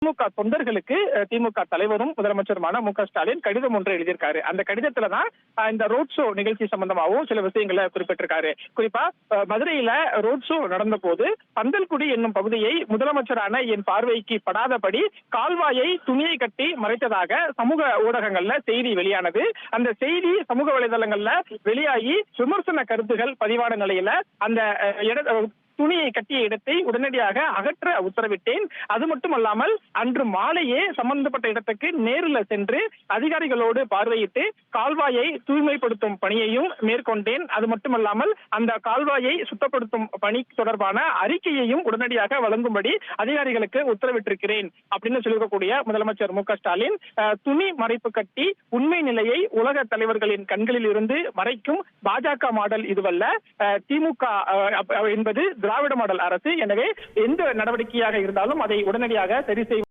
திமுக தொண்டர்களுக்கு திமுக தலைவரும் முதலமைச்சருமான மு.க.ஸ்டாலின் கடிதம் ஒன்று எழுதியிருக்காரு. அந்த கடிதத்துல தான் இந்த ரோட் ஷோ நிகழ்ச்சி சம்பந்தமாகவும் சில விஷயங்களை குறிப்பிட்டிருக்காரு. குறிப்பா மதுரையில ரோட் ஷோ நடந்த போது பந்தல்குடி என்னும் பகுதியை முதலமைச்சரான என் பார்வைக்கு படாதபடி கால்வாயை துணியை கட்டி மறைத்ததாக சமூக ஊடகங்கள்ல செய்தி வெளியானது. அந்த செய்தி சமூக வலைதளங்கள்ல வெளியாகி விமர்சன கருத்துகள் பதிவான நிலையில அந்த துணியை கட்டிய இடத்தை உடனடியாக அகற்ற உத்தரவிட்டேன். அது மட்டுமல்லாமல் அன்று மாலையே சம்பந்தப்பட்ட இடத்துக்கு நேரில் சென்று அதிகாரிகளோடு பார்வையிட்டு கால்வாயை தூய்மைப்படுத்தும் பணியையும் மேற்கொண்டேன். அது மட்டுமல்லாமல் அந்த கால்வாயை சுத்தப்படுத்தும் பணி தொடர்பான அறிக்கையையும் உடனடியாக வழங்கும்படி அதிகாரிகளுக்கு உத்தரவிட்டிருக்கிறேன் அப்படின்னு சொல்லியிருக்கக்கூடிய முதலமைச்சர் மு.க.ஸ்டாலின் துணி மறைப்பு கட்டி உண்மை நிலையை உலக தலைவர்களின் கண்களில் இருந்து மறைக்கும் பாஜக மாடல் இதுவல்ல, திமுக என்பது திராவிட மாடல் அரசு. எனவே எந்த நடவடிக்கையாக இருந்தாலும் அதை உடனடியாக சரி செய்வோம்.